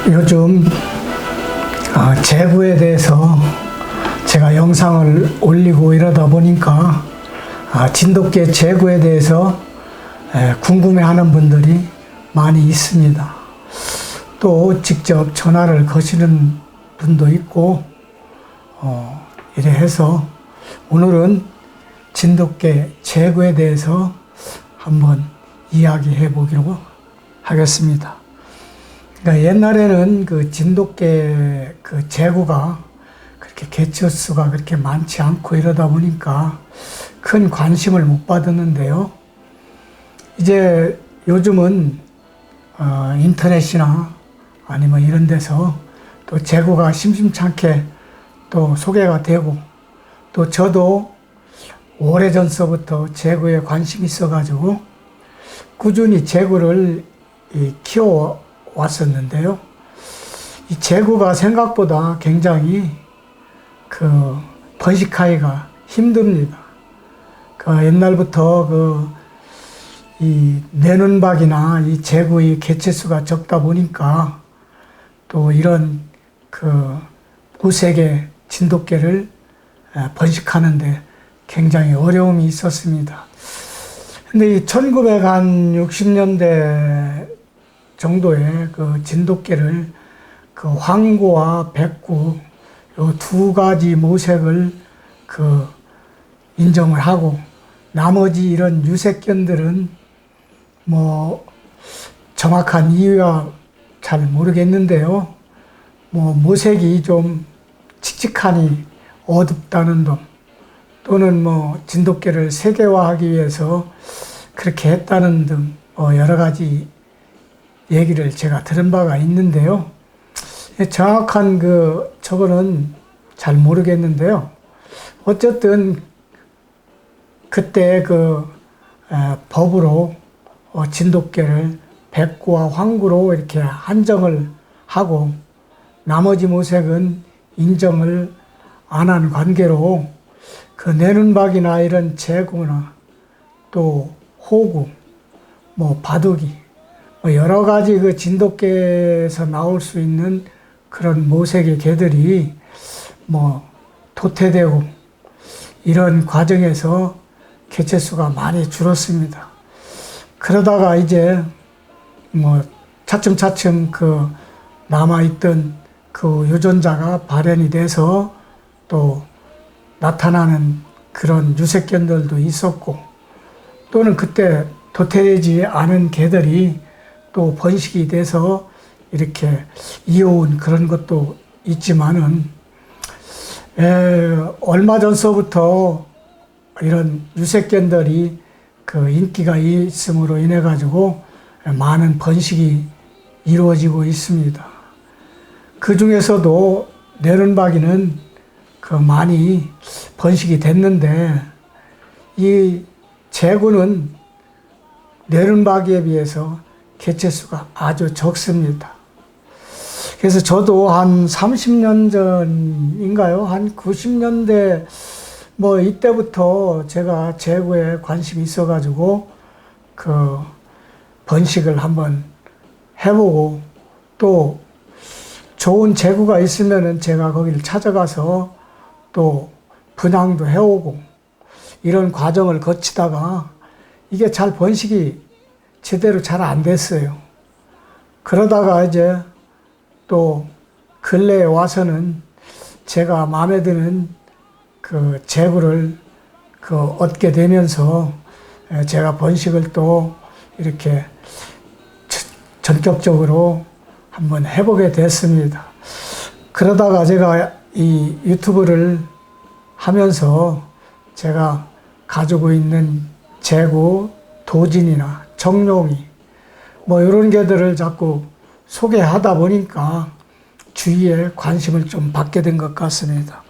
요즘 재구에 대해서 제가 영상을 올리고 이러다 보니까 진돗개 재구에 대해서 궁금해하는 분들이 많이 있습니다. 또 직접 전화를 거시는 분도 있고 이래 해서 오늘은 진돗개 재구에 대해서 한번 이야기해 보기로 하겠습니다. 그러니까 옛날에는 그 진돗개 그 재구가 그렇게 개체 수가 그렇게 많지 않고 이러다 보니까 큰 관심을 못 받았는데요. 이제 요즘은 인터넷이나 아니면 이런 데서 또 재구가 심심찮게 또 소개가 되고, 또 저도 오래전서부터 재구에 관심이 있어가지고 꾸준히 재구를 키워 왔었는데요. 이 재구가 생각보다 굉장히 번식하기가 힘듭니다. 옛날부터 이 내눈박이나 이 재구의 개체수가 적다 보니까 또 이런 무색의 진돗개를 번식하는데 굉장히 어려움이 있었습니다. 근데 이 1960년대 정도에 진돗개를 황구와 백구 요 두 가지 모색을 인정을 하고, 나머지 이런 유색견들은 뭐 정확한 이유가 잘 모르겠는데요. 뭐 모색이 좀 칙칙하니 어둡다는 점, 또는 뭐 진돗개를 세계화하기 위해서 그렇게 했다는 등 여러 가지 얘기를 제가 들은 바가 있는데요. 정확한 저거는 잘 모르겠는데요. 어쨌든 그때 법으로 진돗개를 백구와 황구로 이렇게 한정을 하고, 나머지 모색은 인정을 안 하는 관계로 내눈박이나 이런 재구나 또 호구, 뭐 바둑이, 여러 가지 진돗개에서 나올 수 있는 그런 모색의 개들이 뭐 도태되고 이런 과정에서 개체수가 많이 줄었습니다. 그러다가 이제 뭐 차츰차츰 남아있던 유전자가 발현이 돼서 또 나타나는 그런 유색견들도 있었고, 또는 그때 도태되지 않은 개들이 또 번식이 돼서 이렇게 이어온 그런 것도 있지만은, 얼마 전서부터 이런 유색견들이 인기가 있음으로 인해 가지고 많은 번식이 이루어지고 있습니다. 그 중에서도 내눈박이는 많이 번식이 됐는데, 이 재구는 내눈박이에 비해서 개체수가 아주 적습니다. 그래서 저도 한 30년 전인가요? 한 90년대 뭐 이때부터 제가 재구에 관심이 있어가지고 번식을 한번 해보고, 또 좋은 재구가 있으면은 제가 거기를 찾아가서 또 분양도 해오고, 이런 과정을 거치다가 이게 잘 번식이 제대로 잘 안 됐어요. 그러다가 이제 또 근래에 와서는 제가 마음에 드는 재구를 얻게 되면서 제가 번식을 또 이렇게 전격적으로 한번 해보게 됐습니다. 그러다가 제가 이 유튜브를 하면서 제가 가지고 있는 재구, 도진이나 청룡이 뭐 이런 개들을 자꾸 소개하다 보니까 주위에 관심을 좀 받게 된 것 같습니다.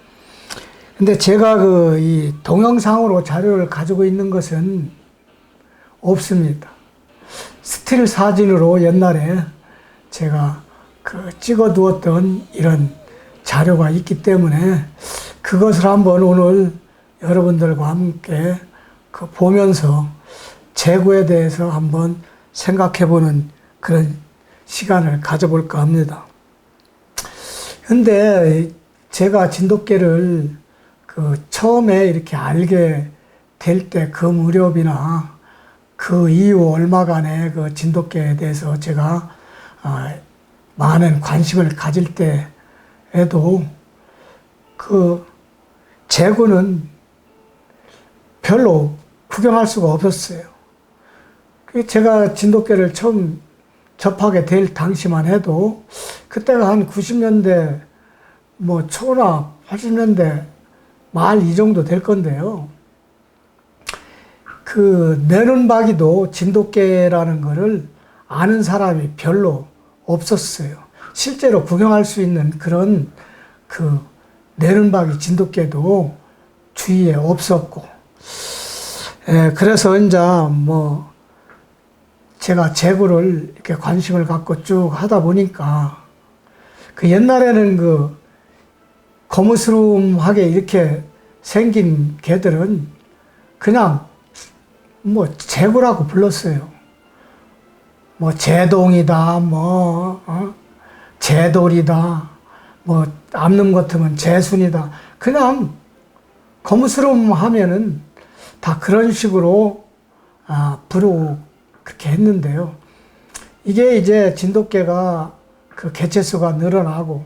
근데 제가 이 동영상으로 자료를 가지고 있는 것은 없습니다. 스틸 사진으로 옛날에 제가 찍어 두었던 이런 자료가 있기 때문에 그것을 한번 오늘 여러분들과 함께 보면서 재구에 대해서 한번 생각해 보는 그런 시간을 가져볼까 합니다. 근데 제가 진돗개를 처음에 이렇게 알게 될 때 그 무렵이나 그 이후 얼마간의 그 진돗개에 대해서 제가 많은 관심을 가질 때에도 그 제구는 별로 구경할 수가 없었어요. 제가 진돗개를 처음 접하게 될 당시만 해도 그때가 한 90년대 뭐 초나 80년대 말 이 정도 될 건데요. 그 내눈박이도 진돗개라는 거를 아는 사람이 별로 없었어요. 실제로 구경할 수 있는 그런 그 내눈박이 진돗개도 주위에 없었고, 그래서 이제 뭐 제가 제구를 이렇게 관심을 갖고 쭉 하다 보니까 그 옛날에는 그 거무스름하게 이렇게 생긴 개들은 그냥 뭐 제구라고 불렀어요. 뭐 제동이다, 제돌이다, 뭐 암놈 같으면 제순이다. 그냥 거무스름 하면은 다 그런 식으로 부르고 그렇게 했는데요. 이게 이제 진돗개가 그 개체수가 늘어나고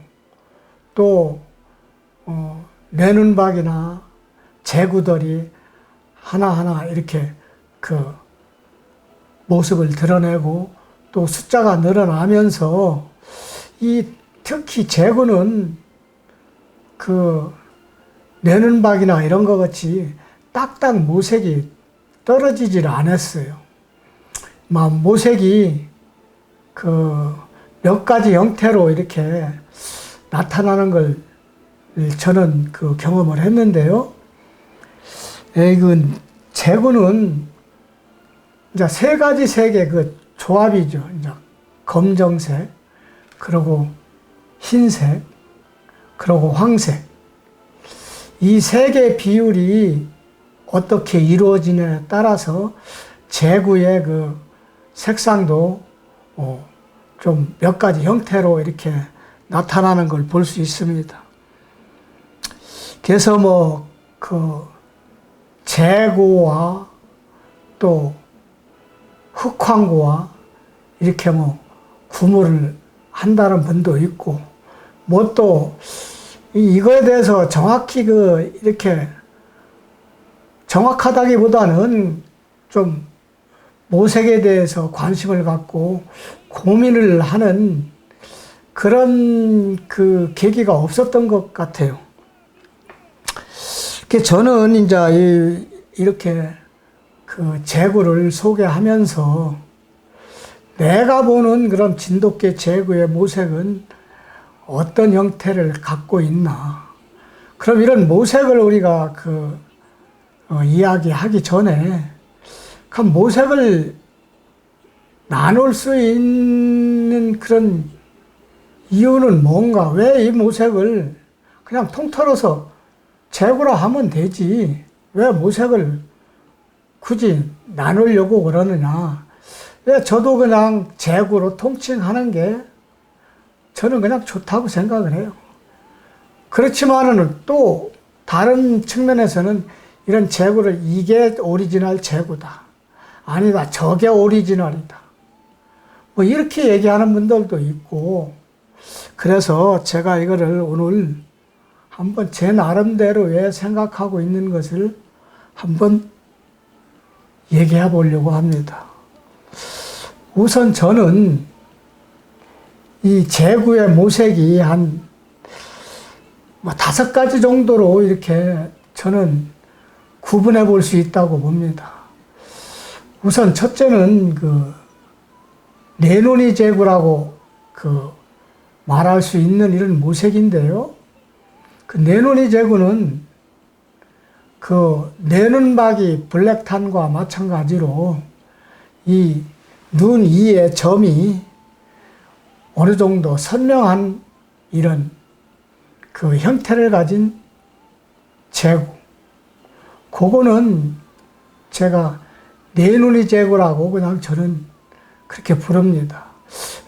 또 내눈박이나 제구들이 하나하나 이렇게 그 모습을 드러내고 또 숫자가 늘어나면서 이 특히 제구는 그 내눈박이나 이런 것 같이 딱딱 모색이 떨어지질 않았어요. 모색이 그 몇 가지 형태로 이렇게 나타나는 걸 저는 그 경험을 했는데요. 그 제구는 이제 세 가지 색의 그 조합이죠. 이제 검정색, 그리고 흰색, 그리고 황색. 이 세 개의 비율이 어떻게 이루어지냐에 따라서 제구의 그 색상도 좀 몇 가지 형태로 이렇게 나타나는 걸 볼 수 있습니다. 그래서 뭐 그 제구와 또 흑황구와 이렇게 뭐 구분을 한다는 분도 있고, 뭐 또 이거에 대해서 정확히 그 이렇게 정확하다기보다는 좀 모색에 대해서 관심을 갖고 고민을 하는 그런 그 계기가 없었던 것 같아요. 저는 이제 이렇게 그 제구를 소개하면서 내가 보는 그런 진돗개 제구의 모색은 어떤 형태를 갖고 있나. 그럼 이런 모색을 우리가 이야기하기 전에 그 모색을 나눌 수 있는 그런 이유는 뭔가? 왜 이 모색을 그냥 통틀어서 제구라 하면 되지. 왜 모색을 굳이 나누려고 그러느냐. 왜 저도 그냥 제구로 통칭하는 게 저는 그냥 좋다고 생각을 해요. 그렇지만은 또 다른 측면에서는 이런 제구를 이게 오리지널 제구다. 아니다. 저게 오리지널이다. 뭐 이렇게 얘기하는 분들도 있고, 그래서 제가 이거를 오늘 한번 제 나름대로 왜 생각하고 있는 것을 한번 얘기해 보려고 합니다. 우선 저는 이 제구의 모색이 한 5가지 정도로 이렇게 저는 구분해 볼 수 있다고 봅니다. 우선 첫째는 그 내눈이 제구라고 말할 수 있는 이런 모색인데요. 그 내눈이 제구는 그 내눈박이 블랙탄과 마찬가지로 이 눈 위의 점이 어느 정도 선명한 이런 그 형태를 가진 제구. 그거는 제가 내눈이 제구라고 그냥 저는 그렇게 부릅니다.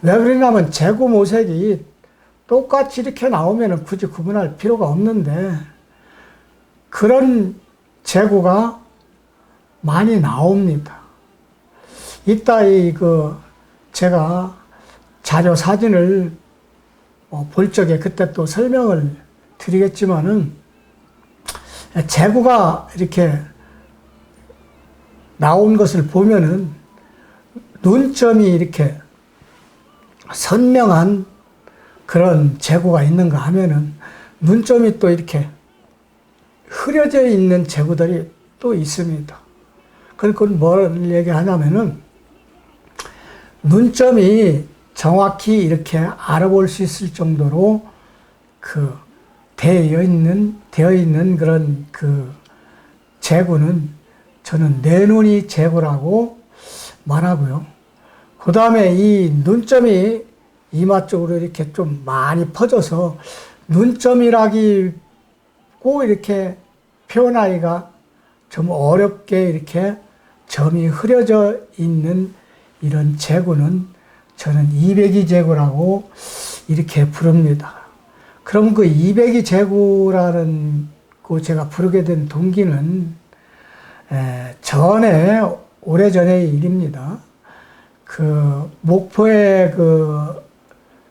왜 그러냐면 재구 모색이 똑같이 이렇게 나오면 굳이 구분할 필요가 없는데 그런 재구가 많이 나옵니다. 이따 제가 자료 사진을 볼 적에 그때 또 설명을 드리겠지만은 재구가 이렇게 나온 것을 보면은 눈점이 이렇게 선명한 그런 재구가 있는가 하면은 눈점이 또 이렇게 흐려져 있는 재구들이 또 있습니다. 그건 뭘 얘기하냐면은 눈점이 정확히 이렇게 알아볼 수 있을 정도로 되어 있는 그런 재구는 저는 내눈이 재구라고 말하고요. 그 다음에 이 눈점이 이마 쪽으로 이렇게 좀 많이 퍼져서 눈점이라고 이렇게 표현하기가 좀 어렵게 이렇게 점이 흐려져 있는 이런 재구는 저는 이백이 재구라고 이렇게 부릅니다. 그럼 그 이백이 재구라는 거 제가 부르게 된 동기는 오래전의 일입니다. 목포에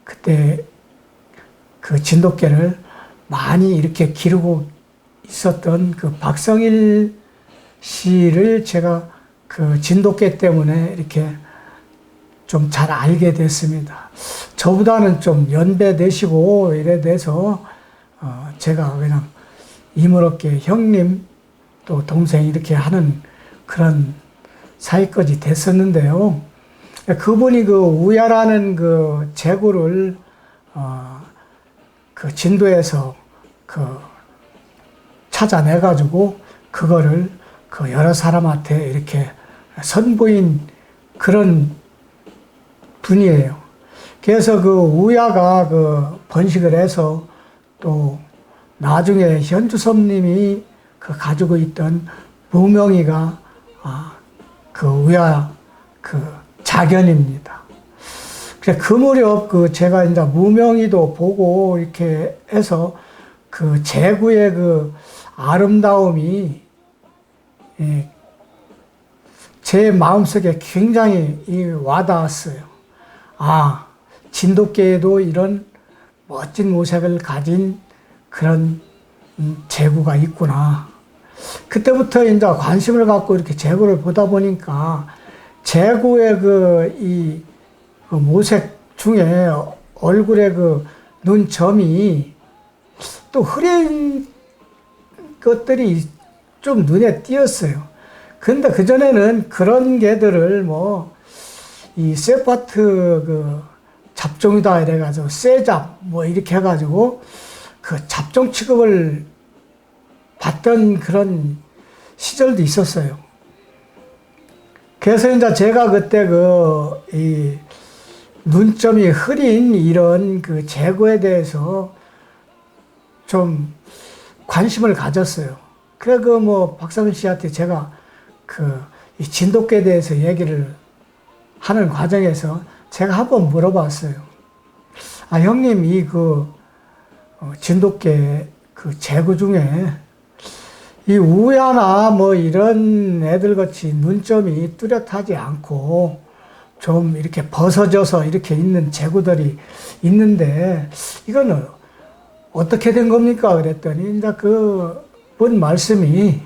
그때 진돗개를 많이 이렇게 기르고 있었던 박성일 씨를 제가 진돗개 때문에 이렇게 좀 잘 알게 됐습니다. 저보다는 좀 연배되시고 이래 돼서 제가 그냥 이물없게 형님 또 동생 이렇게 하는 그런 사이까지 됐었는데요. 그분이 우야라는 재구를 진도에서 찾아내가지고 그거를 여러 사람한테 이렇게 선보인 그런 분이에요. 그래서 우야가 번식을 해서 또 나중에 현주섭님이 가지고 있던 무명이가 우야 자견입니다. 그래서 그 무렵 제가 이제 무명이도 보고 이렇게 해서 재구의 아름다움이 제 마음속에 굉장히 와닿았어요. 진돗개에도 이런 멋진 모색을 가진 그런 재구가 있구나. 그때부터 이제 관심을 갖고 이렇게 재구를 보다 보니까 재구의 이 모색 중에 얼굴에 눈점이 또 흐린 것들이 좀 눈에 띄었어요. 근데 그전에는 그런 개들을 이 세파트 잡종이다 이래가지고 세잡 이렇게 해가지고 잡종 취급을 받던 그런 시절도 있었어요. 그래서 이제 제가 그때 이 눈점이 흐린 이런 재구에 대해서 좀 관심을 가졌어요. 그래 박상민 씨한테 제가 이 진돗개에 대해서 얘기를 하는 과정에서 제가 한번 물어봤어요. 형님, 진돗개 재구 중에 이 우야나 이런 애들 같이 눈점이 뚜렷하지 않고 좀 이렇게 벗어져서 이렇게 있는 재구들이 있는데 이거는 어떻게 된 겁니까? 그랬더니 이제 본 말씀이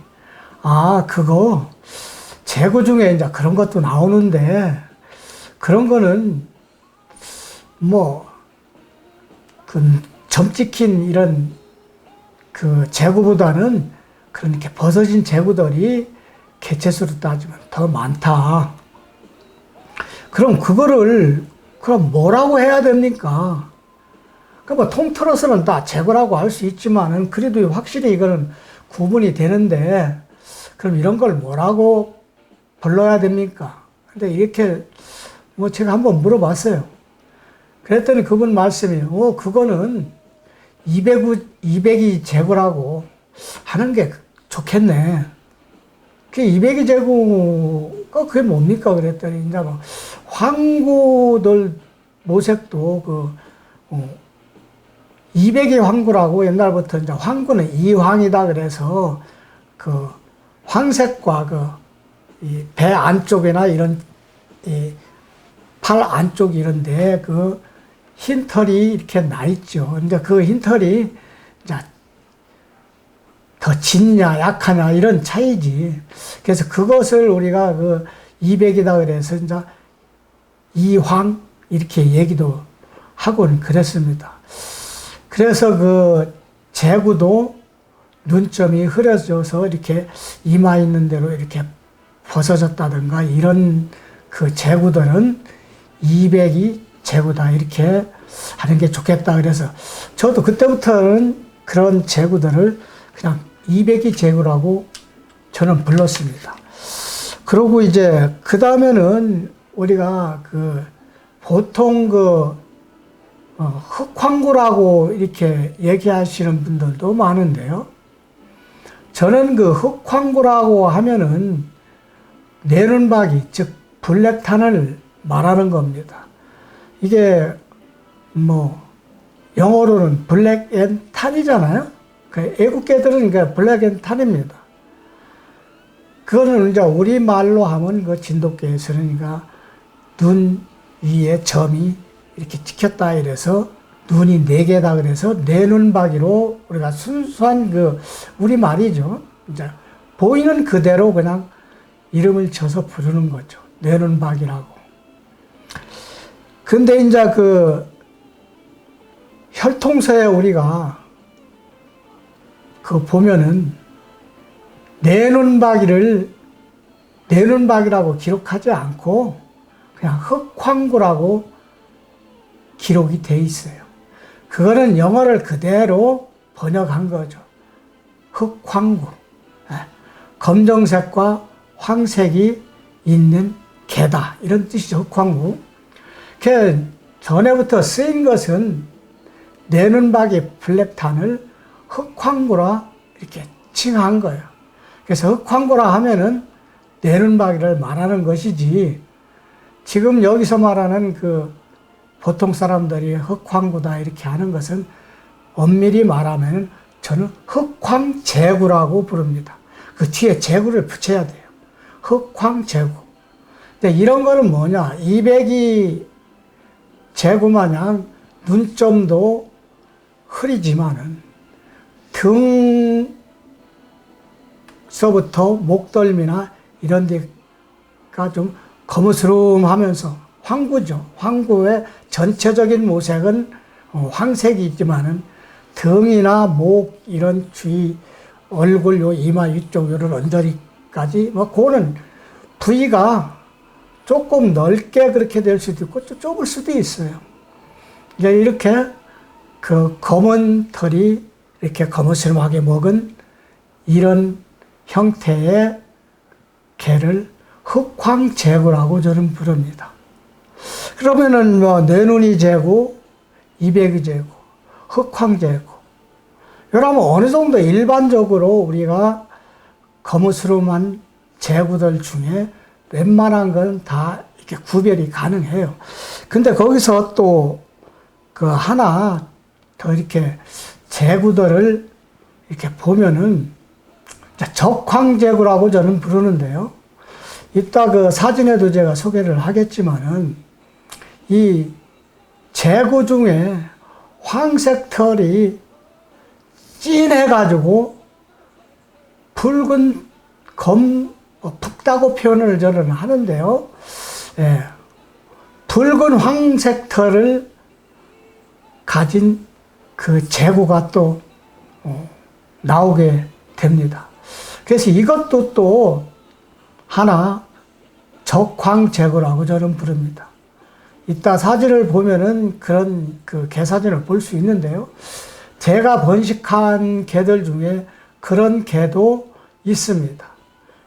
그거 재구 중에 이제 그런 것도 나오는데 그런 거는 점 찍힌 이런 재구보다는 그렇게 벗어진 재구들이 개체수로 따지면 더 많다. 그럼 그럼 뭐라고 해야 됩니까? 통틀어서는 다 재구라고 할 수 있지만은 그래도 확실히 이거는 구분이 되는데 그럼 이런 걸 뭐라고 불러야 됩니까? 근데 이렇게 제가 한번 물어봤어요. 그랬더니 그분 말씀이 그거는 200이 재구라고 하는 게 좋겠네. 그 200이 재구가 그게 뭡니까? 그랬더니 이제 황구들 모색도 이백이 황구라고 옛날부터 이제 황구는 이황이다 그래서 그 황색과 이 배 안쪽이나 이런 이 팔 안쪽 이런데 그 흰털이 이렇게 나 있죠. 이제 그 흰털이 이제 더 짙냐 약하냐 이런 차이지. 그래서 그것을 우리가 그 이백이다 그래서 이제 이황 이렇게 얘기도 하고는 그랬습니다. 그래서 그 제구도 눈점이 흐려져서 이렇게 이마 있는 대로 이렇게 벗어졌다든가 이런 그 제구들은 이백이 제구다 이렇게 하는 게 좋겠다. 그래서 저도 그때부터는 그런 제구들을 그냥 이백이 제구라고 저는 불렀습니다. 그러고 이제 그 다음에는 우리가 그 보통 흑황구라고 이렇게 얘기하시는 분들도 많은데요. 저는 그 흑황구라고 하면은 내눈박이, 즉 블랙탄을 말하는 겁니다. 이게 뭐 영어로는 블랙 앤 탄이잖아요. 그 애국계들은 그 블랙 앤 탄입니다. 그거는 이제 우리말로 하면 그 진돗개에서는 눈 위에 점이 이렇게 찍혔다 이래서 눈이 4개다 그래서 내눈박이로 우리가 순수한 그 우리말이죠. 이제 보이는 그대로 그냥 이름을 쳐서 부르는 거죠. 내눈박이라고. 근데 이제 그 혈통서에 우리가 그 보면은 내눈박이라고 기록하지 않고 그냥 흑황구라고 기록이 돼 있어요. 그거는 영어를 그대로 번역한 거죠. 흑황구. 검정색과 황색이 있는 개다. 이런 뜻이죠. 흑황구. 그 전에부터 쓰인 것은 내눈박이 블랙탄을 흑황구라 이렇게 칭한 거예요. 그래서 흑황구라 하면은 내눈박이를 말하는 것이지 지금 여기서 말하는 그 보통 사람들이 흑황구다 이렇게 하는 것은 엄밀히 말하면 저는 흑황제구라고 부릅니다. 그 뒤에 제구를 붙여야 돼요. 흑황제구. 근데 이런 거는 뭐냐? 이백이 제구마냥 눈점도 흐리지만은 등서부터 목덜미나 이런 데가 좀 거무스름하면서 황구죠. 황구의 전체적인 모색은 황색이 있지만은 등이나 목 이런 주위 얼굴 요 이마 이쪽 요런 언저리까지 뭐 그거는 부위가 조금 넓게 그렇게 될 수도 있고 또 좁을 수도 있어요. 이제 이렇게 그 검은 털이 이렇게 거무스름하게 먹은 이런 형태의 개를 흑황제구라고 저는 부릅니다. 그러면은 뭐 내눈이 제구, 이백이 제구, 흑황제구. 여러분 어느 정도 일반적으로 우리가 거무스름한 제구들 중에 웬만한 건 다 이렇게 구별이 가능해요. 근데 거기서 또 그 하나 더 이렇게 제구들을 이렇게 보면은 적황제구라고 저는 부르는데요. 이따 그 사진에도 제가 소개를 하겠지만은 이 제구 중에 황색 털이 진해가지고 붉은 붉다고 표현을 저는 하는데요. 예, 붉은 황색 털을 가진 그 제구가 또 나오게 됩니다. 그래서 이것도 또 하나 적황제구라고 저는 부릅니다. 이따 사진을 보면은 그런 그 개 사진을 볼 수 있는데요. 제가 번식한 개들 중에 그런 개도 있습니다.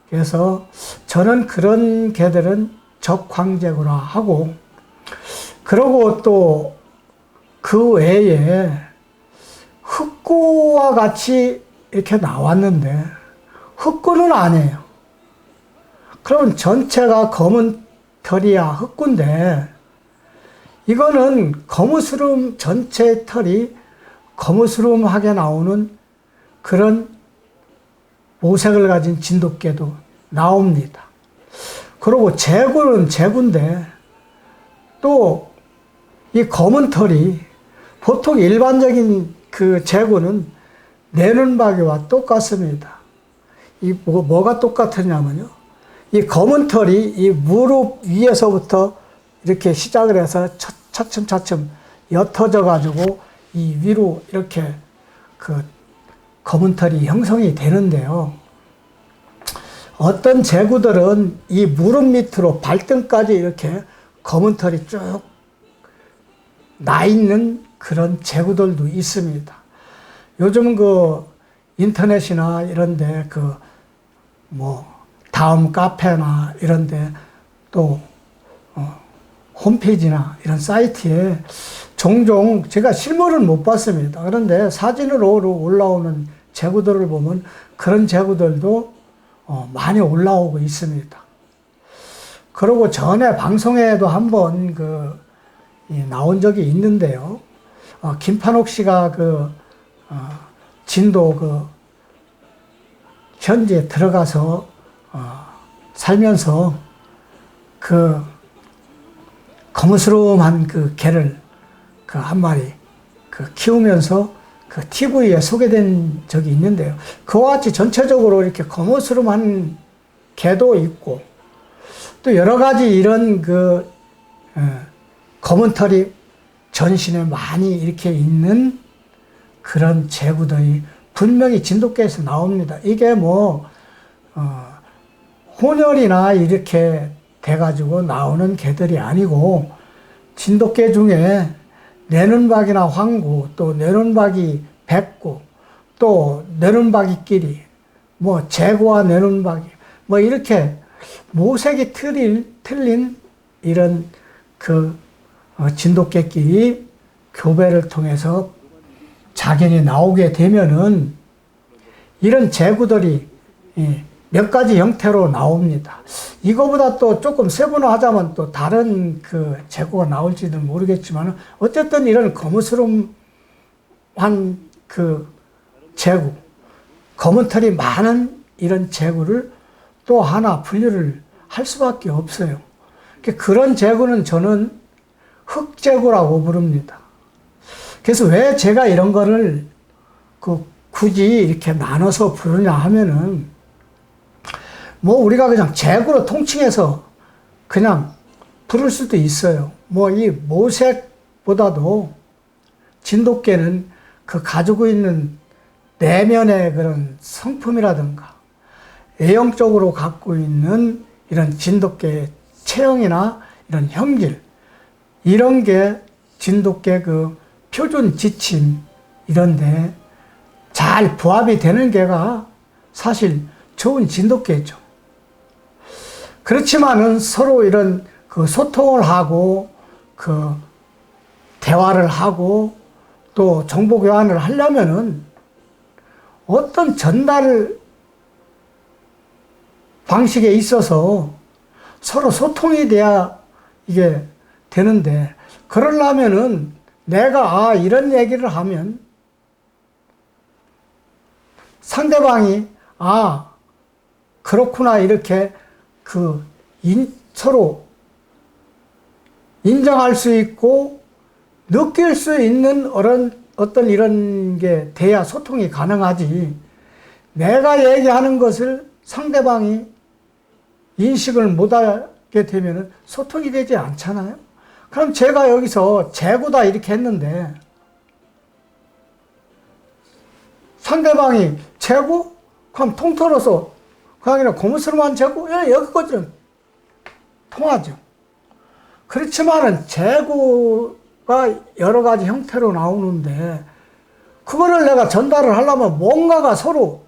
그래서 저는 그런 개들은 적황제구라 하고, 그러고 또 그 외에 흑구와 같이 이렇게 나왔는데 흑구는 아니에요. 그러면 전체가 검은 털이야 흑구인데 이거는 거무스름 전체의 털이 거무스름하게 나오는 그런 모색을 가진 진돗개도 나옵니다. 그리고 제구는 제구인데 또 이 검은 털이 보통 일반적인 그 제구는 내눈박이와 똑같습니다. 이 뭐가 똑같으냐면요. 이 검은 털이 이 무릎 위에서부터 이렇게 시작을 해서 차츰차츰 옅어져 가지고 이 위로 이렇게 그 검은 털이 형성이 되는데요. 어떤 제구들은 이 무릎 밑으로 발등까지 이렇게 검은 털이 쭉 나 있는 그런 제구들도 있습니다. 요즘 그 인터넷이나 이런데 그 뭐 다음 카페나 이런데 또 홈페이지나 이런 사이트에 종종 제가 실물은 못 봤습니다. 그런데 사진으로 올라오는 제구들을 보면 그런 제구들도 많이 올라오고 있습니다. 그리고 전에 방송에도 한번 나온 적이 있는데요. 김판옥 씨가 진도 현지에 들어가서 살면서 거무스름한 개를 한 마리 키우면서 TV에 소개된 적이 있는데요. 그와 같이 전체적으로 이렇게 거무스름한 개도 있고 또 여러 가지 이런 검은 털이 전신에 많이 이렇게 있는 그런 제구들이 분명히 진돗개에서 나옵니다. 이게 혼혈이나 이렇게 돼가지고 나오는 개들이 아니고 진돗개 중에 내눈박이나 황구, 또 내눈박이 백구, 또 내눈박이끼리, 제구와 내눈박이, 이렇게 모색이 틀린 이런 진돗개끼리 교배를 통해서 자견이 나오게 되면은 이런 제구들이 몇 가지 형태로 나옵니다. 이거보다 또 조금 세분화하자면 또 다른 제구가 나올지도 모르겠지만 어쨌든 이런 거무스름한 제구, 검은 털이 많은 이런 제구를 또 하나 분류를 할 수밖에 없어요. 그런 제구는 저는 흑제구라고 부릅니다. 그래서 왜 제가 이런 거를 굳이 이렇게 나눠서 부르냐 하면은 우리가 그냥 제구로 통칭해서 그냥 부를 수도 있어요. 이 모색보다도 진돗개는 가지고 있는 내면의 그런 성품이라든가 외형적으로 갖고 있는 이런 진돗개의 체형이나 이런 형질, 이런 게 진돗개 표준 지침 이런데 잘 부합이 되는 개가 사실 좋은 진돗개죠. 그렇지만은 서로 이런 소통을 하고 대화를 하고 또 정보 교환을 하려면은 어떤 전달 방식에 있어서 서로 소통이 돼야 이게 되는데, 그러려면은 내가 이런 얘기를 하면 상대방이 그렇구나 이렇게 서로 인정할 수 있고 느낄 수 있는 어떤 이런 게 돼야 소통이 가능하지, 내가 얘기하는 것을 상대방이 인식을 못하게 되면 소통이 되지 않잖아요. 그럼 제가 여기서 제구다 이렇게 했는데 상대방이 제구? 그럼 통틀어서 그냥 거무스름한 제구? 여기까지는 통하죠. 그렇지만은 제구가 여러 가지 형태로 나오는데 그거를 내가 전달을 하려면 뭔가가 서로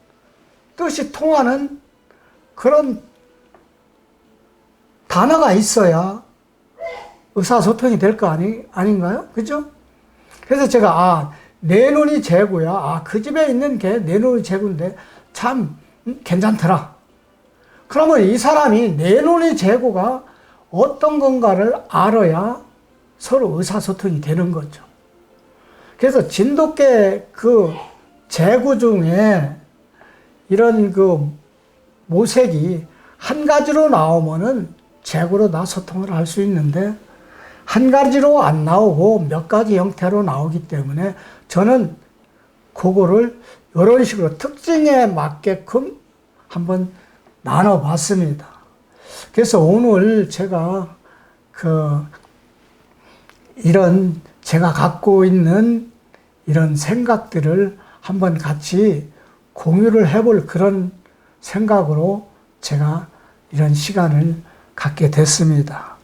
뜻이 통하는 그런 단어가 있어야 의사소통이 될 거 아닌가요? 그죠? 그래서 제가, 내 눈이 제구야. 그 집에 있는 개, 내 눈이 제구인데, 참, 괜찮더라. 그러면 이 사람이 내 눈이 제구가 어떤 건가를 알아야 서로 의사소통이 되는 거죠. 그래서 진돗개 그 재구 중에 이런 그 모색이 한 가지로 나오면은 재구로 다 소통을 할 수 있는데 한 가지로 안 나오고 몇 가지 형태로 나오기 때문에 저는 그거를 이런 식으로 특징에 맞게끔 한번 나눠봤습니다. 그래서 오늘 제가 이런 제가 갖고 있는 이런 생각들을 한번 같이 공유를 해볼 그런 생각으로 제가 이런 시간을 갖게 됐습니다.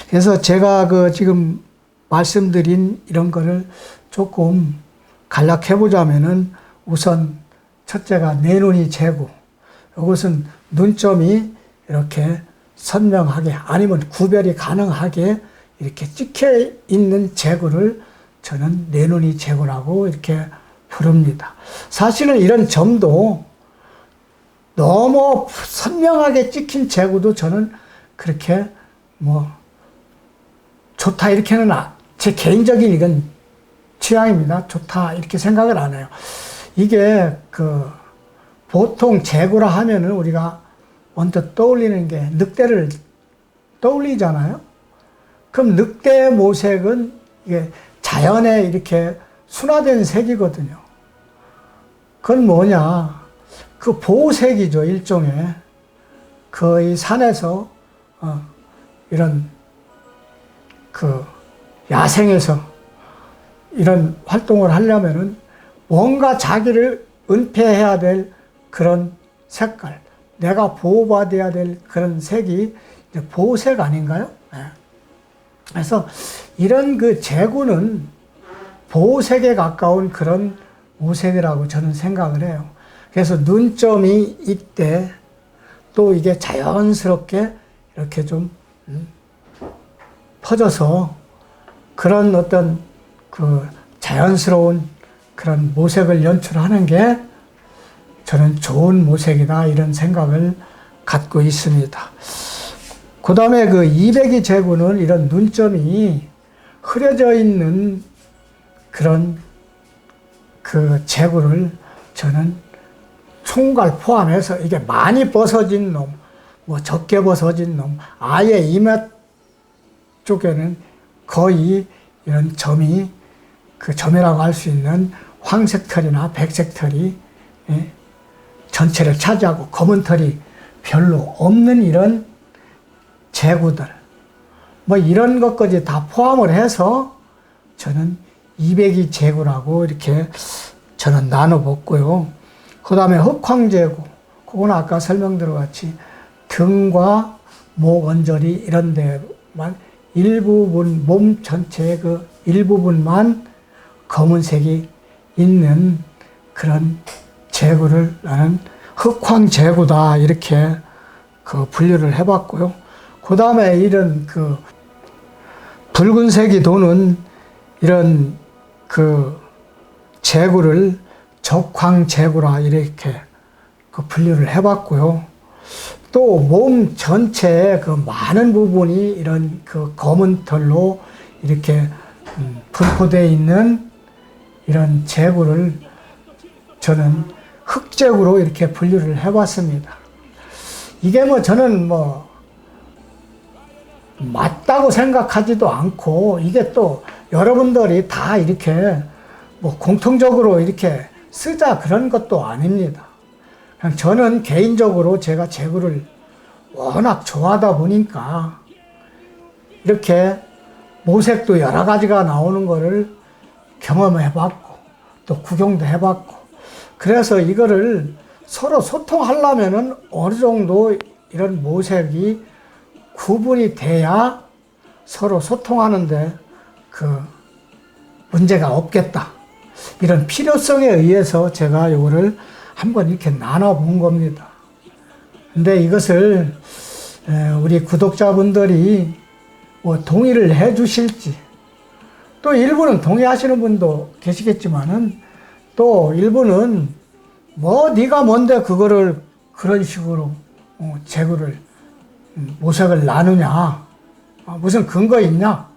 그래서 제가 지금 말씀드린 이런 거를 조금 간략해 보자면은 우선 첫째가 내 눈이 재구. 이것은 눈점이 이렇게 선명하게 아니면 구별이 가능하게 이렇게 찍혀 있는 재구를 저는 내 눈이 재구라고 이렇게 부릅니다. 사실은 이런 점도 너무 선명하게 찍힌 재구도 저는 그렇게 좋다 이렇게는 제 개인적인 이건 취향입니다. 좋다 이렇게 생각을 안 해요. 이게 보통 재구라 하면은 우리가 먼저 떠올리는 게 늑대를 떠올리잖아요. 그럼 늑대 모색은 이게 자연에 이렇게 순화된 색이거든요. 그건 뭐냐? 보호색이죠, 일종의. 이 산에서, 이런, 야생에서 이런 활동을 하려면은 뭔가 자기를 은폐해야 될 그런 색깔, 내가 보호받아야 될 그런 색이 이제 보호색 아닌가요? 네. 그래서 이런 재구는 보호색에 가까운 그런 모색이라고 저는 생각을 해요. 그래서 눈점이 있대 또 이게 자연스럽게 이렇게 좀 퍼져서 그런 어떤 자연스러운 그런 모색을 연출하는 게 저는 좋은 모색이다 이런 생각을 갖고 있습니다. 그 다음에 이백이 재구는 이런 눈점이 흐려져 있는 그런 재구를 저는 총괄 포함해서 이게 많이 벗어진 놈, 적게 벗어진 놈, 아예 이마 쪽에는 거의 이런 점이 점이라고 할 수 있는 황색 털이나 백색 털이 전체를 차지하고 검은 털이 별로 없는 이런 재구들, 이런 것까지 다 포함을 해서 저는 이백이 재구라고 이렇게 저는 나눠봤고요. 그 다음에 흑황재구, 그건 아까 설명드린 것 같이 등과 목 언저리 이런 데만 일부분, 몸 전체의 일부분만 검은색이 있는 그런 재구를 나는 흑황재구다 이렇게 분류를 해봤고요. 그 다음에 이런 붉은색이 도는 이런 재구를 적황재구라 이렇게 분류를 해봤고요. 또 몸 전체의 많은 부분이 이런 검은 털로 이렇게 분포되어 있는 이런 재구를 저는 흑재구로 이렇게 분류를 해봤습니다. 이게 저는 맞다고 생각하지도 않고 이게 또 여러분들이 다 이렇게 공통적으로 이렇게 쓰자 그런 것도 아닙니다. 그냥 저는 개인적으로 제가 재구를 워낙 좋아하다 보니까 이렇게 모색도 여러 가지가 나오는 거를 경험해봤고 또 구경도 해봤고 그래서 이거를 서로 소통하려면은 어느 정도 이런 모색이 구분이 돼야 서로 소통하는데 문제가 없겠다. 이런 필요성에 의해서 제가 이거를 한번 이렇게 나눠본 겁니다. 근데 이것을 우리 구독자분들이 동의를 해 주실지 또 일부는 동의하시는 분도 계시겠지만은 또 일부는 네가 뭔데 그거를 그런 식으로 재구를 모색을 나누냐 무슨 근거 있냐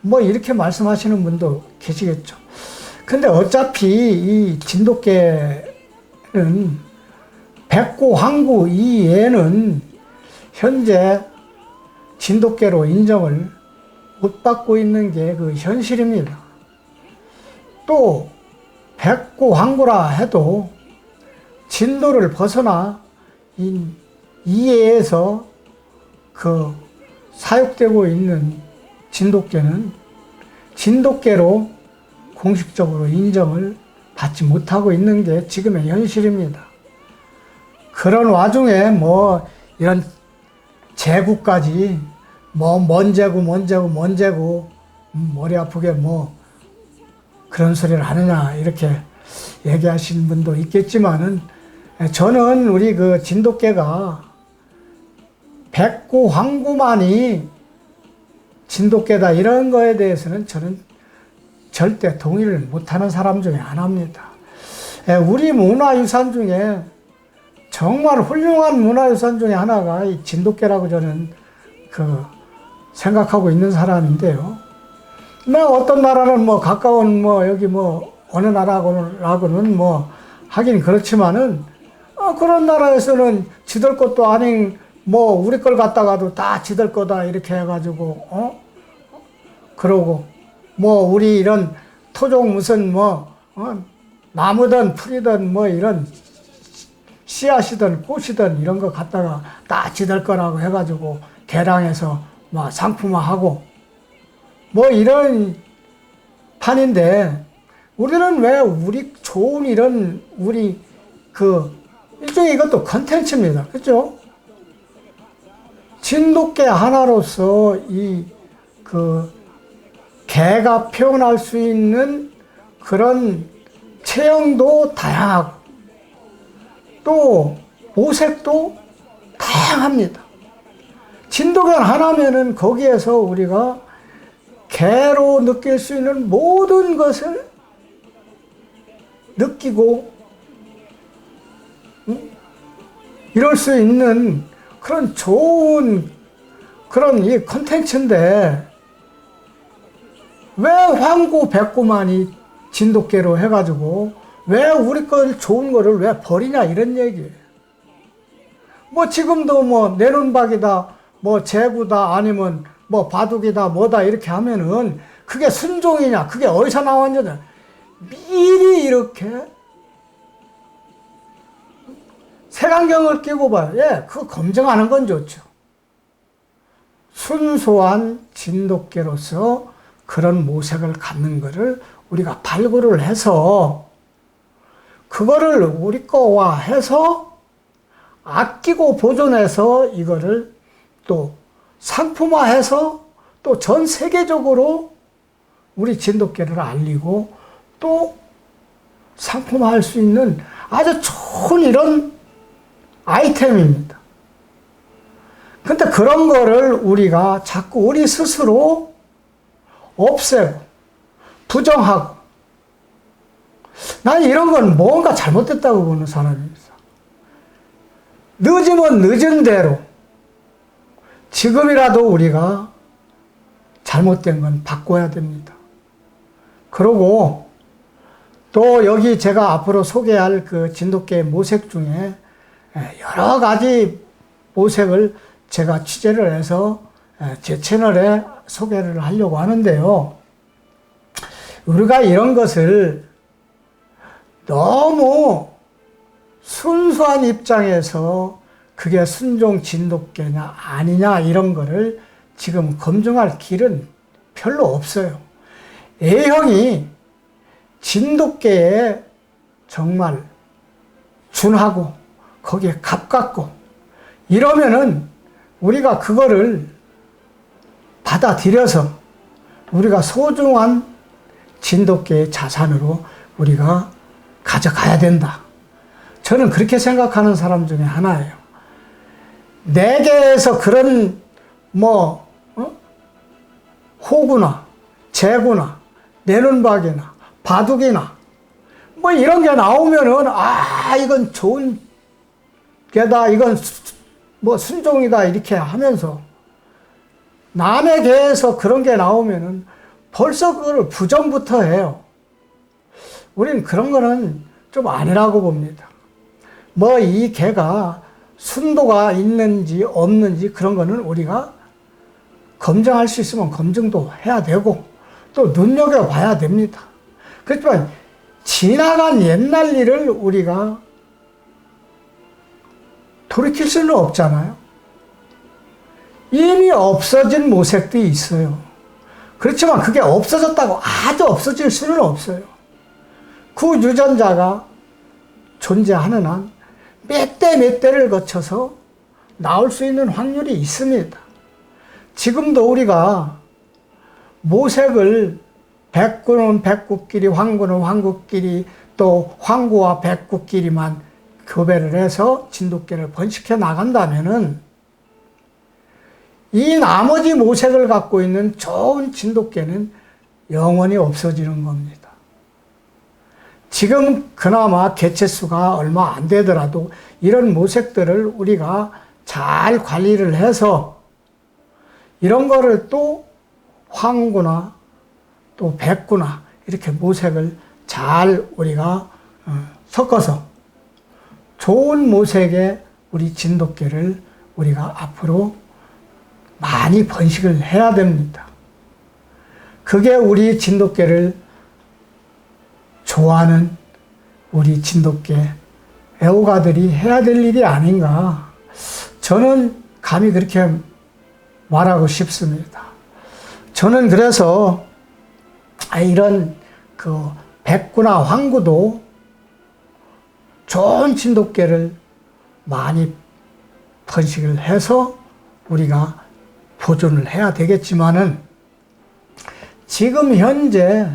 뭐 이렇게 말씀하시는 분도 계시겠죠. 근데 어차피 이 진돗개는 백구, 황구 이 얘는 현재 진돗개로 인정을 못 받고 있는 게 그 현실입니다. 또 백구, 황구라 해도 진도를 벗어나 이해에서 그 사육되고 있는 진돗개는 진돗개로 공식적으로 인정을 받지 못하고 있는 게 지금의 현실입니다. 그런 와중에 뭐 이런 제구까지 뭐 뭔 제구 머리 아프게 뭐 그런 소리를 하느냐 이렇게 얘기하시는 분도 있겠지만은 저는 우리 그 진돗개가 백구 황구만이 진돗개다 이런 거에 대해서는 저는 절대 동의를 못하는 사람 중에 하나입니다. 우리 문화유산 중에 정말 훌륭한 문화유산 중에 하나가 이 진돗개라고 저는 생각하고 있는 사람인데요. 뭐 어떤 나라는 뭐 가까운 뭐 여기 뭐 어느 나라라고는 뭐 하긴 그렇지만은 그런 나라에서는 지들 것도 아닌 뭐 우리 걸 갖다가도 다 지들 거다 이렇게 해가지고 그러고 뭐 우리 이런 토종 무슨 나무든 풀이든 뭐 이런 씨앗이든 꽃이든 이런 거 갖다가 다 지들 거라고 해가지고 개량해서 막 상품화하고 뭐 이런 판인데 우리는 왜 우리 좋은 이런 우리 일종의 이것도 컨텐츠입니다. 그죠? 진돗개 하나로서 개가 표현할 수 있는 그런 체형도 다양하고 또 모색도 다양합니다. 진돗개 하나면은 거기에서 우리가 개로 느낄 수 있는 모든 것을 느끼고 이럴 수 있는 그런 좋은 그런 이 컨텐츠인데 왜 황구 백구만이 진돗개로 해가지고 왜 우리 걸 좋은 거를 왜 버리냐 이런 얘기예요. 뭐 지금도 뭐 내눈박이다 뭐 제구다 아니면 뭐 바둑이다 뭐다 이렇게 하면은 그게 순종이냐 그게 어디서 나왔느냐 미리 이렇게 색안경을 끼고 봐요. 그거 검증하는 건 좋죠. 순수한 진돗개로서 그런 모색을 갖는 거를 우리가 발굴을 해서 그거를 우리 거와 해서 아끼고 보존해서 이거를 또 상품화해서 또 전 세계적으로 우리 진돗개를 알리고 또 상품화할 수 있는 아주 좋은 이런 아이템입니다. 근데 그런 거를 우리가 자꾸 우리 스스로 없애고 부정하고 난 이런 건 뭔가 잘못됐다고 보는 사람입니다. 늦으면 늦은 대로 지금이라도 우리가 잘못된 건 바꿔야 됩니다. 그리고 또 여기 제가 앞으로 소개할 그 진돗개 모색 중에 여러 가지 모색을 제가 취재를 해서 제 채널에 소개를 하려고 하는데요. 우리가 이런 것을 너무 순수한 입장에서 그게 순종 진돗개냐 아니냐 이런 거를 지금 검증할 길은 별로 없어요. A형이 진돗개에 정말 준하고 거기에 가깝고 이러면은 우리가 그거를 받아들여서 우리가 소중한 진돗개의 자산으로 우리가 가져가야 된다. 저는 그렇게 생각하는 사람 중에 하나예요. 내게에서 그런 호구나 제구나 내눈박이나 바둑이나 뭐 이런 게 나오면은 이건 좋은 개다 이건 순종이다 이렇게 하면서 남의 개에서 그런 게 나오면은 벌써 그걸 부정부터 해요. 우리는 그런 거는 좀 아니라고 봅니다. 뭐 이 개가 순도가 있는지 없는지 그런 거는 우리가 검증할 수 있으면 검증도 해야 되고 또 눈여겨봐야 됩니다. 그렇지만 지나간 옛날 일을 우리가 돌이킬 수는 없잖아요. 이미 없어진 모색도 있어요. 그렇지만 그게 없어졌다고 아주 없어질 수는 없어요. 그 유전자가 존재하는 한 몇 대 몇 대를 거쳐서 나올 수 있는 확률이 있습니다. 지금도 우리가 모색을 백구는 백구끼리, 황구는 황구끼리, 또 황구와 백구끼리만 교배를 해서 진돗개를 번식해 나간다면은 이 나머지 모색을 갖고 있는 좋은 진돗개는 영원히 없어지는 겁니다. 지금 그나마 개체수가 얼마 안 되더라도 이런 모색들을 우리가 잘 관리를 해서 이런 거를 또 황구나 또 백구나 이렇게 모색을 잘 우리가 섞어서 좋은 모색의 우리 진돗개를 우리가 앞으로 많이 번식을 해야 됩니다. 그게 우리 진돗개를 좋아하는 우리 진돗개 애호가들이 해야 될 일이 아닌가. 저는 감히 그렇게 말하고 싶습니다. 저는 그래서 이런 그 백구나 황구도 좋은 진돗개를 많이 번식을 해서 우리가 보존을 해야 되겠지만은 지금 현재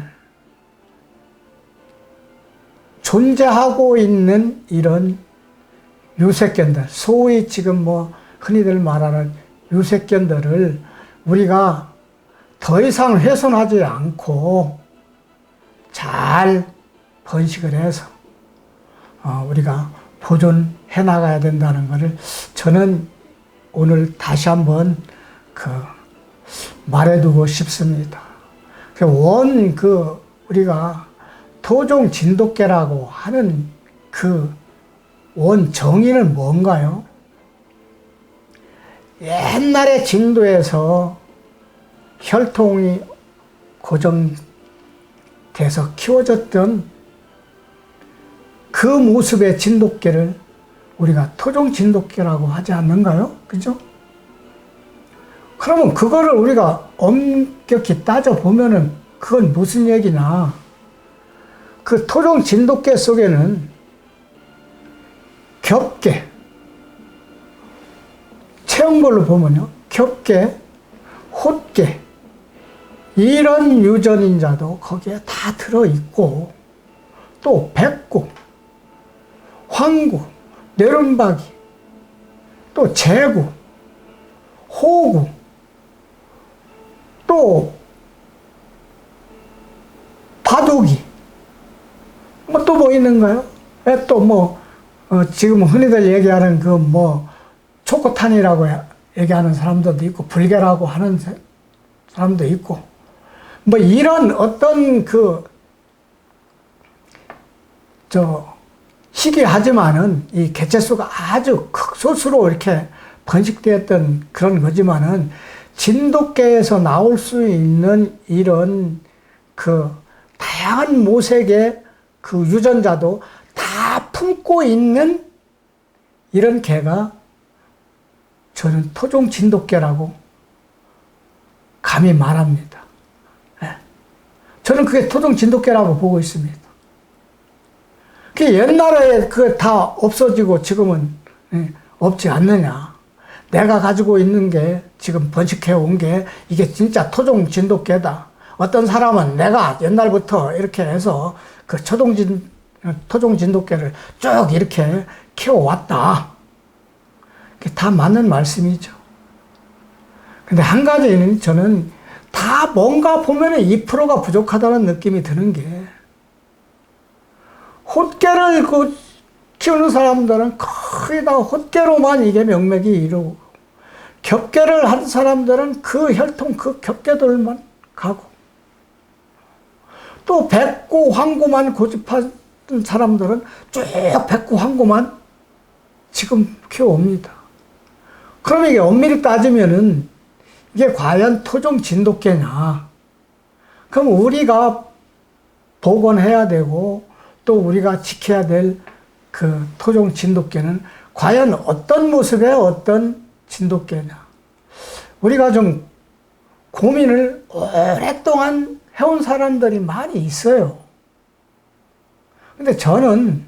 존재하고 있는 이런 유색견들, 소위 지금 뭐 흔히들 말하는 유색견들을 우리가 더 이상 훼손하지 않고 잘 번식을 해서 우리가 보존해 나가야 된다는 것을 저는 오늘 다시 한번 말해두고 싶습니다. 우리가 토종 진돗개라고 하는 그 원 정의는 뭔가요? 옛날에 진도에서 혈통이 고정돼서 키워졌던 그 모습의 진돗개를 우리가 토종 진돗개라고 하지 않는가요? 그죠? 그러면 그거를 우리가 엄격히 따져보면은 그건 무슨 얘기냐? 그 토종 진돗개 속에는 겹개, 체형별로 보면요. 겹개, 홑개, 이런 유전인자도 거기에 다 들어있고, 또 백구, 황구, 내름박이, 또 제구, 호구, 또 바둑이, 또 뭐 있는가요? 또 지금 흔히들 얘기하는 초코탄이라고 얘기하는 사람들도 있고, 불개라고 하는 사람도 있고, 이런 어떤 희귀하지만은 이 개체수가 아주 극소수로 이렇게 번식되었던 그런 거지만은 진돗개에서 나올 수 있는 이런 다양한 모색의 유전자도 다 품고 있는 이런 개가 저는 토종 진돗개라고 감히 말합니다. 저는 그게 토종 진돗개라고 보고 있습니다. 옛날에 다 없어지고 지금은 없지 않느냐. 내가 가지고 있는 게 지금 번식해 온 게 이게 진짜 토종 진돗개다. 어떤 사람은 내가 옛날부터 이렇게 해서 토종 진돗개를 쭉 이렇게 키워왔다. 그게 다 맞는 말씀이죠. 근데 한 가지는 저는 다 뭔가 보면은 2%가 부족하다는 느낌이 드는 게, 홑개를 키우는 사람들은 거의 다 홑개로만 이게 명맥이 이루고, 겹개를 한 사람들은 그 혈통 그 겹개들만 가고, 또 백구 황구만 고집하는 사람들은 쭉 백구 황구만 지금 키워옵니다. 그럼 이게 엄밀히 따지면은 이게 과연 토종 진돗개냐? 그럼 우리가 복원해야 되고 또 우리가 지켜야 될 그 토종 진돗개는 과연 어떤 모습의 어떤 진돗개냐? 우리가 좀 고민을 오랫동안 해온 사람들이 많이 있어요. 근데 저는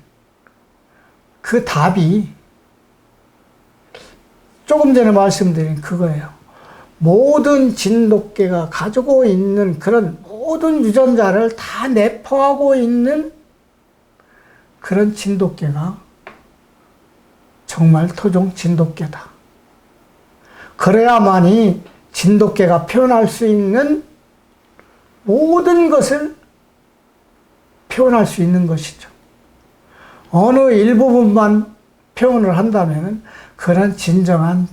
그 답이 조금 전에 말씀드린 그거예요. 모든 진돗개가 가지고 있는 그런 모든 유전자를 다 내포하고 있는 그런 진돗개가 정말 토종 진돗개다. 그래야만이 진돗개가 표현할 수 있는 모든 것을 표현할 수 있는 것이죠. 어느 일부분만 표현을 한다면 그런 진정한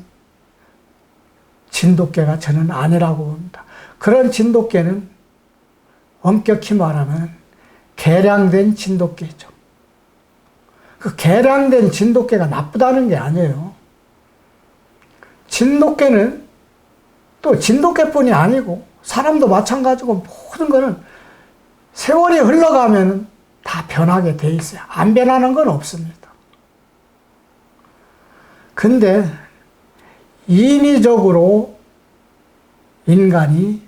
진돗개가 저는 아니라고 봅니다. 그런 진돗개는 엄격히 말하면 개량된 진돗개죠. 그 개량된 진돗개가 나쁘다는 게 아니에요. 진돗개는 또 진돗개뿐이 아니고 사람도 마찬가지고 모든 거는 세월이 흘러가면 다 변하게 돼 있어요. 안 변하는 건 없습니다. 근데 인위적으로 인간이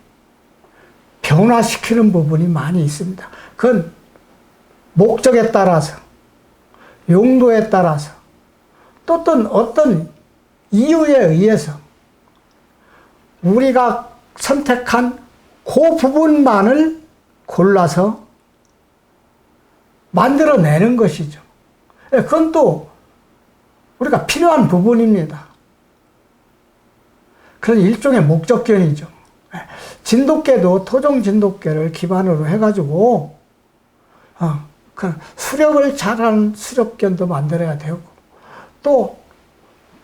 변화시키는 부분이 많이 있습니다. 그건 목적에 따라서, 용도에 따라서, 또 어떤 이유에 의해서 우리가 선택한 그 부분만을 골라서 만들어내는 것이죠. 그건 또 우리가 필요한 부분입니다. 그런 일종의 목적견이죠. 진돗개도 토종 진돗개를 기반으로 해가지고 수렵을 잘하는 수렵견도 만들어야 되고 또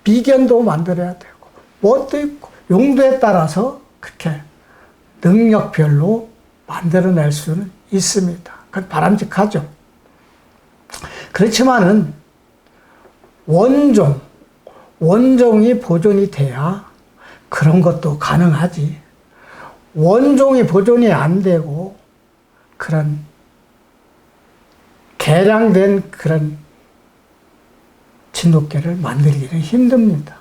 비견도 만들어야 되고 뭣도 있고 용도에 따라서 그렇게 능력별로 만들어낼 수는 있습니다. 그건 바람직하죠. 그렇지만은 원종이 보존이 돼야 그런 것도 가능하지. 원종이 보존이 안 되고 그런 개량된 그런 진돗개를 만들기는 힘듭니다.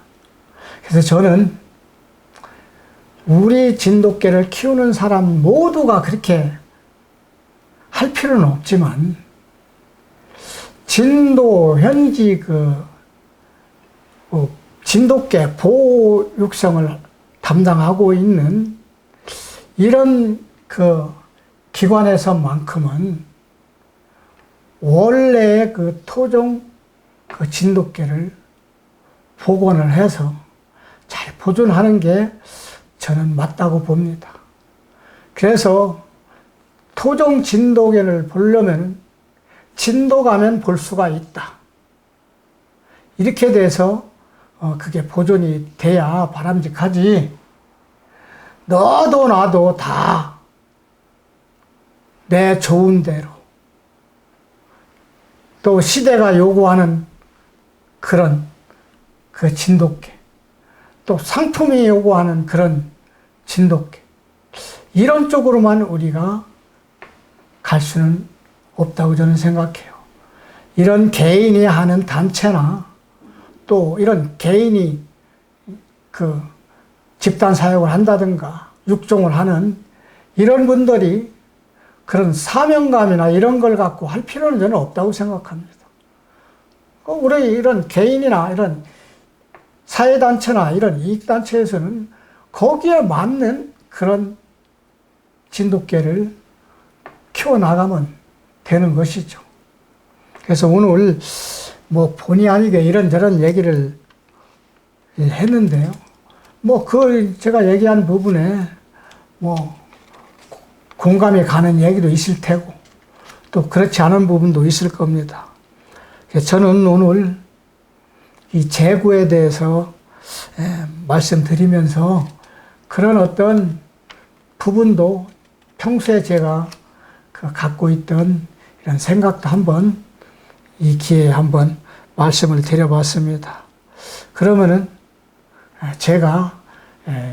그래서 저는 우리 진돗개를 키우는 사람 모두가 그렇게 할 필요는 없지만 현지 진돗개 보호 육성을 담당하고 있는 이런 기관에서만큼은 원래의 토종 진돗개를 복원을 해서 잘 보존하는 게 저는 맞다고 봅니다. 그래서 토종 진돗개를 보려면 진도 가면 볼 수가 있다. 이렇게 돼서 그게 보존이 돼야 바람직하지. 너도 나도 다 내 좋은 대로 또 시대가 요구하는 그런 진돗개 또 상품이 요구하는 그런 진돗개 이런 쪽으로만 우리가 갈 수는 없다고 저는 생각해요. 이런 개인이 하는 단체나 또 이런 개인이 집단 사역을 한다든가 육종을 하는 이런 분들이 그런 사명감이나 이런 걸 갖고 할 필요는 저는 없다고 생각합니다. 우리 이런 개인이나 이런 사회단체나 이런 이익단체에서는 거기에 맞는 그런 진돗개를 키워나가면 되는 것이죠. 그래서 오늘 본의 아니게 이런저런 얘기를 했는데요. 제가 얘기한 부분에 공감이 가는 얘기도 있을 테고 또 그렇지 않은 부분도 있을 겁니다. 저는 오늘 이 재구에 대해서 말씀드리면서 그런 어떤 부분도 평소에 제가 그 갖고 있던 이런 생각도 한번 이 기회에 한번 말씀을 드려봤습니다. 그러면은 제가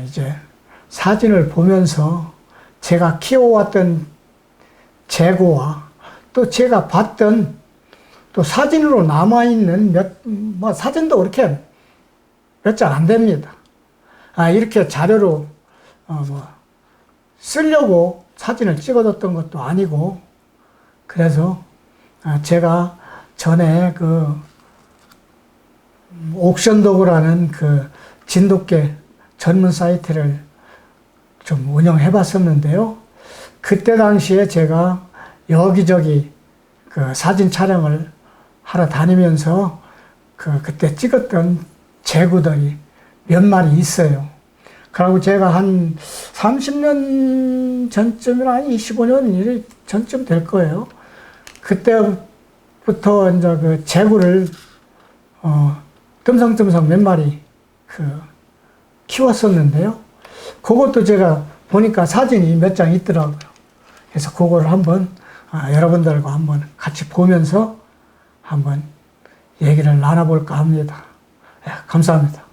이제 사진을 보면서 제가 키워왔던 재고와 또 제가 봤던 또 사진으로 남아있는 뭐 사진도 그렇게 몇 장 안 됩니다. 이렇게 자료로 뭐 쓰려고 사진을 찍어뒀던 것도 아니고, 그래서 제가 전에 그 옥션도그라는 그 진돗개 전문 사이트를 좀 운영해 봤었는데요. 그때 당시에 제가 여기저기 그 사진 촬영을 하러 다니면서 그때 찍었던 재구들이 몇 마리 있어요. 그리고 제가 한 30년 전쯤이나 한 25년 전쯤 될 거예요. 그때부터 이제 그 재구를 뜸성뜸성 몇 마리 키웠었는데요. 그것도 제가 보니까 사진이 몇 장 있더라고요. 그래서 그거를 한번 여러분들과 한번 같이 보면서 한번 얘기를 나눠볼까 합니다. 감사합니다.